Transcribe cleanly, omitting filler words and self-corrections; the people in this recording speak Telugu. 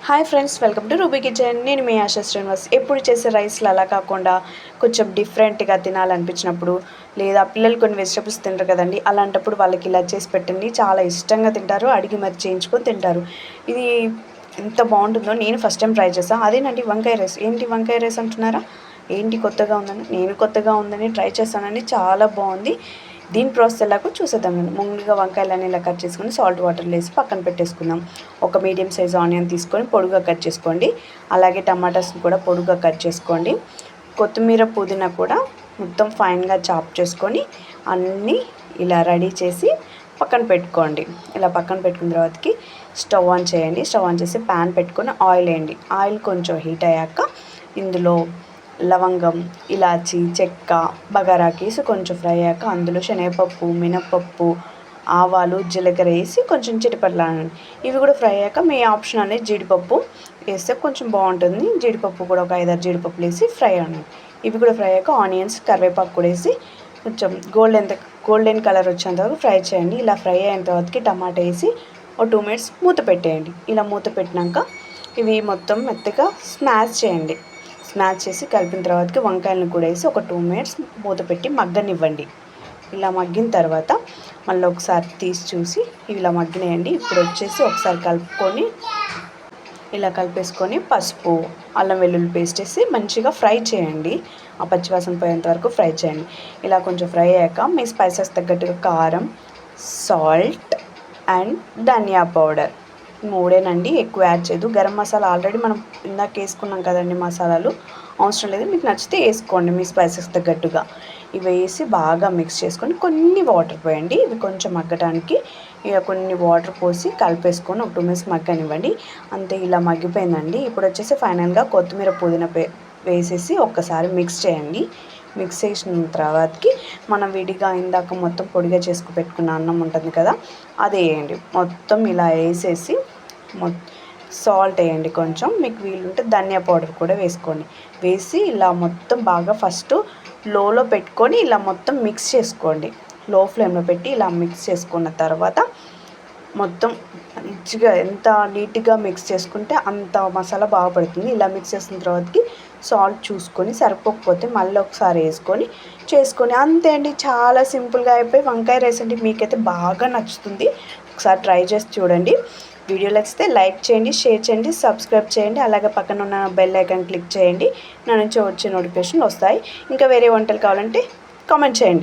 Hi friends, welcome to ruby kitchen. నేను మీ ఆశా శ్రీనివాస్. ఎప్పుడు చేసే రైస్లు అలా కాకుండా కొంచెం డిఫరెంట్గా తినాలనిపించినప్పుడు, లేదా పిల్లలు కొన్ని వెజిటబుల్స్ తింటారు కదండి, అలాంటప్పుడు వాళ్ళకి ఇలా చేసి పెట్టండి. చాలా ఇష్టంగా తింటారు, అడిగి మరి చేయించుకొని తింటారు. ఇది ఎంత బాగుంటుందో నేను ఫస్ట్ టైం ట్రై చేస్తాను. అదేనండి వంకాయ రైస్. ఏంటి వంకాయ రైస్ అంటున్నారా? ఏంటి కొత్తగా ఉందని? నేను కొత్తగా ఉందని ట్రై చేస్తానండి. చాలా బాగుంది. దీని ప్రాసెస్ ఎలాగో చూసేద్దాం. ముందుగా వంకాయలన్నీ ఇలా కట్ చేసుకొని సాల్ట్ వాటర్లో వేసి పక్కన పెట్టేసుకుందాం. ఒక మీడియం సైజ్ ఆనియన్ తీసుకొని పొడుగా కట్ చేసుకోండి. అలాగే టమాటాస్ని కూడా పొడుగా కట్ చేసుకోండి. కొత్తిమీర పుదీనా కూడా మొత్తం ఫైన్గా చాప్ చేసుకొని అన్నీ ఇలా రెడీ చేసి పక్కన పెట్టుకోండి. ఇలా పక్కన పెట్టుకున్న తర్వాతకి స్టవ్ ఆన్ చేయండి. స్టవ్ ఆన్ చేసి ప్యాన్ పెట్టుకొని ఆయిల్ వేయండి. ఆయిల్ కొంచెం హీట్ అయ్యాక ఇందులో లవంగం, ఇలాచి, చెక్క, బగారాకి వేసి కొంచెం ఫ్రై అయ్యాక అందులో శనగపప్పు, మినప్పప్పు, ఆవాలు, జీలకర్ర వేసి కొంచెం చిటపట్లాడండి. ఇవి కూడా ఫ్రై అయ్యాక మీ ఆప్షన్ అనేది జీడిపప్పు వేస్తే కొంచెం బాగుంటుంది. జీడిపప్పు కూడా ఒక 5-6 జీడిపప్పులు వేసి ఫ్రై అవ్వండి. ఇవి కూడా ఫ్రై అయ్యాక ఆనియన్స్, కరివేపాకు కూడా వేసి కొంచెం గోల్డెన్ కలర్ వచ్చేంత వరకు ఫ్రై చేయండి. ఇలా ఫ్రై అయిన తర్వాతకి టమాటా వేసి ఒక 2 మినిట్స్ మూత పెట్టేయండి. ఇలా మూత పెట్టినాక ఇవి మొత్తం మెత్తగా స్మాష్ చేయండి. స్మాష్ చేసి కలిపిన తర్వాతకి వంకాయలను కూడా వేసి ఒక 2 మినిట్స్ మూత పెట్టి మగ్గనివ్వండి. ఇలా మగ్గిన తర్వాత మళ్ళీ ఒకసారి తీసి చూసి ఇలా మగ్గినాయండి. ఇప్పుడు వచ్చేసి ఒకసారి కలుపుకొని ఇలా కలిపేసుకొని పసుపు, అల్లం వెల్లుల్లి పేస్ట్ వేసి మంచిగా ఫ్రై చేయండి. ఆ పచ్చివాసన పోయేంత వరకు ఫ్రై చేయండి. ఇలా కొంచెం ఫ్రై అయ్యాక మీ స్పైసెస్ తగ్గట్టుగా కారం, సాల్ట్ అండ్ ధనియా పౌడర్, మూడేనండి, ఎక్కువ యాడ్ చేయదు. గరం మసాలా ఆల్రెడీ మనం ఇందాక వేసుకున్నాం కదండి, మసాలాలు అవసరం లేదు. మీకు నచ్చితే వేసుకోండి మీ స్పైసెస్ తగ్గట్టుగా. ఇవి వేసి బాగా మిక్స్ చేసుకొని కొన్ని వాటర్ పోయండి. ఇవి కొంచెం మగ్గడానికి ఇక కొన్ని వాటర్ పోసి కలిపేసుకొని ఒక 2 మినిట్స్ మగ్గనివ్వండి. అంతే, ఇలా మగ్గిపోయిందండి. ఇప్పుడు వచ్చేసి ఫైనల్గా కొత్తిమీర, పుదీనా వేసేసి ఒక్కసారి మిక్స్ చేయండి. మిక్స్ చేసిన తర్వాతకి మనం విడిగా ఇందాక మొత్తం పొడిగా చేసుకు పెట్టుకున్న అన్నం ఉంటుంది కదా, అది వేయండి. మొత్తం ఇలా వేసేసి సాల్ట్ వేయండి. కొంచెం మీకు వీలుంటే ధనియా పౌడర్ కూడా వేసుకోండి. వేసి ఇలా మొత్తం బాగా ఫస్ట్ లోలో పెట్టుకొని ఇలా మొత్తం మిక్స్ చేసుకోండి. లో ఫ్లేమ్లో పెట్టి ఇలా మిక్స్ చేసుకున్న తర్వాత మొత్తం మంచిగా ఎంత నీట్గా మిక్స్ చేసుకుంటే అంత మసాలా బాగా పడుతుంది. ఇలా మిక్స్ చేసిన తర్వాతకి సాల్ట్ చూసుకొని సరిపోకపోతే మళ్ళీ ఒకసారి చేసుకొని అంతే అండి. చాలా సింపుల్గా అయిపోయి వంకాయ రైస్ అండి. మీకైతే బాగా నచ్చుతుంది. ఒకసారి ట్రై చేసి చూడండి. వీడియో నచ్చితే లైక్ చేయండి, షేర్ చేయండి, సబ్స్క్రైబ్ చేయండి. అలాగే పక్కన ఉన్న బెల్ ఐకాన్ క్లిక్ చేయండి. నా నుంచి వచ్చే నోటిఫికేషన్లు వస్తాయి. ఇంకా వేరే వంటలు కావాలంటే కామెంట్ చేయండి.